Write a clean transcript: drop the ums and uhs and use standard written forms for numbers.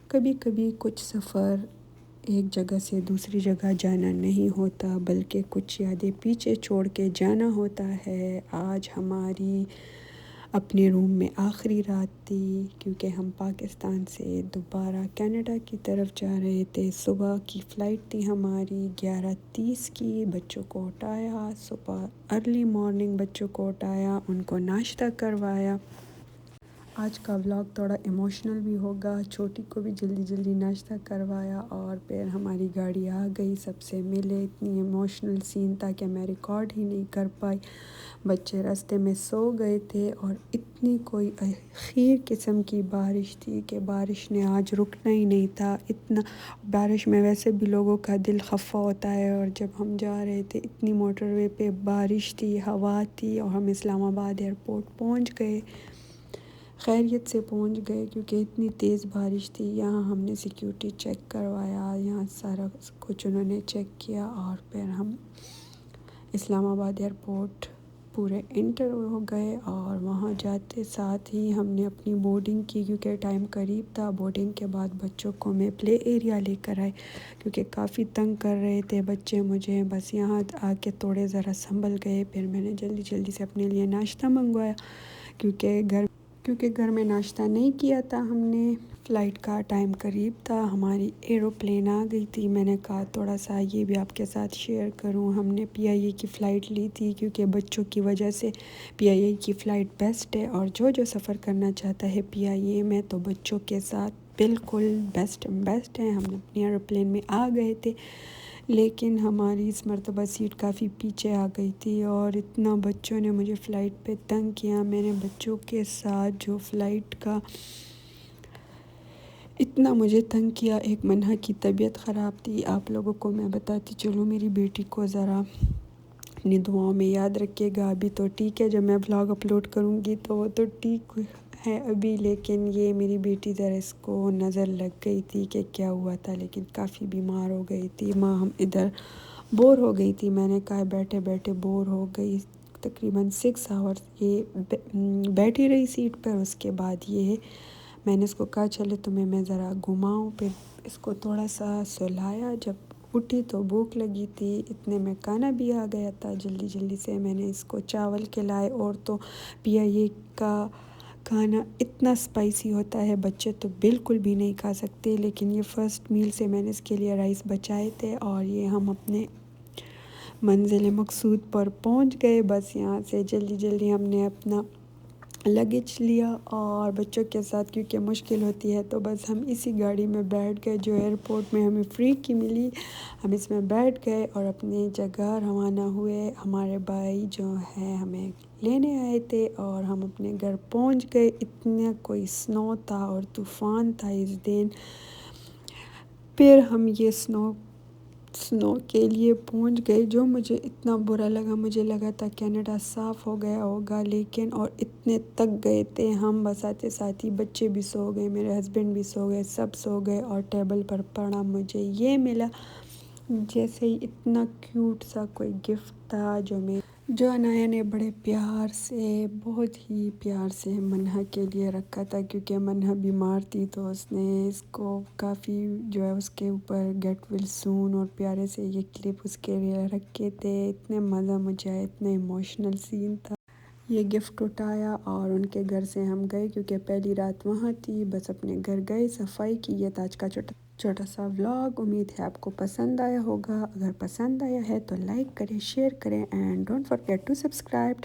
کبھی کبھی کچھ سفر ایک جگہ سے دوسری جگہ جانا نہیں ہوتا بلکہ کچھ یادیں پیچھے چھوڑ کے جانا ہوتا ہے۔ آج ہماری اپنے روم میں آخری رات تھی کیونکہ ہم پاکستان سے دوبارہ کینیڈا کی طرف جا رہے تھے۔ صبح کی فلائٹ تھی ہماری 11:30 کی۔ بچوں کو اٹھایا، صبح ارلی مارننگ بچوں کو اٹھایا، ان کو ناشتہ کروایا۔ آج کا ولاگ تھوڑا ایموشنل بھی ہوگا۔ چھوٹی کو بھی جلدی جلدی ناشتہ کروایا اور پھر ہماری گاڑی آ گئی، سب سے ملے۔ اتنی ایموشنل سین تھا کہ میں ریکارڈ ہی نہیں کر پائی۔ بچے راستے میں سو گئے تھے اور اتنی کوئی خیر قسم کی بارش تھی کہ بارش نے آج رکنا ہی نہیں تھا۔ اتنا بارش میں ویسے بھی لوگوں کا دل خفا ہوتا ہے، اور جب ہم جا رہے تھے اتنی موٹر وے پہ بارش تھی، ہوا تھی، اور ہم اسلام آباد ایئرپورٹ پہنچ گئے، خیریت سے پہنچ گئے کیونکہ اتنی تیز بارش تھی۔ یہاں ہم نے سیکیورٹی چیک کروایا، یہاں سارا کچھ انہوں نے چیک کیا، اور پھر ہم اسلام آباد ایئرپورٹ پورے انٹر ہو گئے۔ اور وہاں جاتے ساتھ ہی ہم نے اپنی بورڈنگ کی کیونکہ ٹائم قریب تھا۔ بورڈنگ کے بعد بچوں کو میں پلے ایریا لے کر آئی کیونکہ کافی تنگ کر رہے تھے بچے مجھے، بس یہاں آ کے تھوڑے ذرا سنبھل گئے۔ پھر میں نے جلدی جلدی سے اپنے لیے ناشتہ منگوایا کیونکہ گھر میں ناشتہ نہیں کیا تھا ہم نے۔ فلائٹ کا ٹائم قریب تھا، ہماری ایروپلین آ گئی تھی۔ میں نے کہا تھوڑا سا یہ بھی آپ کے ساتھ شیئر کروں۔ ہم نے پی آئی اے کی فلائٹ لی تھی کیونکہ بچوں کی وجہ سے پی آئی اے کی فلائٹ بیسٹ ہے، اور جو سفر کرنا چاہتا ہے پی آئی اے میں تو بچوں کے ساتھ بالکل بیسٹ ہے۔ ہم اپنی ایروپلین میں آ گئے تھے لیکن ہماری اس مرتبہ سیٹ کافی پیچھے آ گئی تھی، اور اتنا بچوں نے مجھے فلائٹ پہ تنگ کیا۔ میں نے بچوں کے ساتھ جو فلائٹ کا اتنا مجھے تنگ کیا۔ ایک منہا کی طبیعت خراب تھی، آپ لوگوں کو میں بتاتی چلوں، میری بیٹی کو ذرا اپنی دعاؤں میں یاد رکھیے گا۔ ابھی تو ٹھیک ہے، جب میں ولاگ اپلوڈ کروں گی تو وہ تو ٹھیک ہے ابھی، لیکن یہ میری بیٹی ذرا اس کو نظر لگ گئی تھی کہ کیا ہوا تھا، لیکن کافی بیمار ہو گئی تھی۔ ہم ادھر بور ہو گئی تھی، میں نے کہا بیٹھے بیٹھے بور ہو گئی۔ تقریباً 6 آورس یہ بیٹھی رہی سیٹ پر۔ اس کے بعد میں نے اس کو کہا چلے تمہیں میں ذرا گھماؤں، پھر اس کو تھوڑا سا سلایا۔ جب اٹھی تو بھوک لگی تھی، اتنے میں کھانا بھی آ گیا تھا۔ جلدی جلدی سے میں نے اس کو چاول کھلائے، اور تو پی آئی اے کا کھانا اتنا اسپائسی ہوتا ہے، بچے تو بالکل بھی نہیں کھا سکتے، لیکن یہ فرسٹ میل سے میں نے اس کے لیے رائس بچائے تھے۔ اور یہ ہم اپنے منزل مقصود پر پہنچ گئے۔ بس یہاں سے جلدی جلدی ہم نے اپنا لگیج لیا، اور بچوں کے ساتھ کیونکہ مشکل ہوتی ہے تو بس ہم اسی گاڑی میں بیٹھ گئے جو ایئرپورٹ میں ہمیں فری کی ملی۔ ہم اس میں بیٹھ گئے اور اپنی جگہ روانہ ہوئے۔ ہمارے بھائی جو ہیں ہمیں لینے آئے تھے اور ہم اپنے گھر پہنچ گئے۔ اتنا کوئی سنو تھا اور طوفان تھا اس دن۔ پھر ہم یہ سنو کے لیے پہنچ گئے، جو مجھے اتنا برا لگا۔ مجھے لگا تھا کینیڈا صاف ہو گیا ہوگا، لیکن اور اتنے تک گئے تھے ہم، بس آتے ساتھ ہی بچے بھی سو گئے، میرے ہسبینڈ بھی سو گئے، سب سو گئے، اور ٹیبل پر پڑا مجھے یہ ملا جیسے ہی اتنا کیوٹ سا کوئی گفٹ تھا جو انایا نے بڑے پیار سے، بہت ہی پیار سے منہا کے لیے رکھا تھا، کیونکہ منہا بیمار تھی تو اس نے اس کو کافی جو ہے اس کے اوپر گیٹ ویل سون اور پیارے سے یہ کلپ اس کے لیے رکھے تھے۔ اتنے مزہ مجھے آیا، اتنے ایموشنل سین تھا۔ یہ گفٹ اٹھایا اور ان کے گھر سے ہم گئے کیونکہ پہلی رات وہاں تھی، بس اپنے گھر گئے، صفائی کی۔ یہ تھا آج کا چھوٹا سا ولاگ۔ امید ہے آپ کو پسند آیا ہوگا۔ اگر پسند آیا ہے تو لائک کریں، شیئر کریں، and don't forget to subscribe.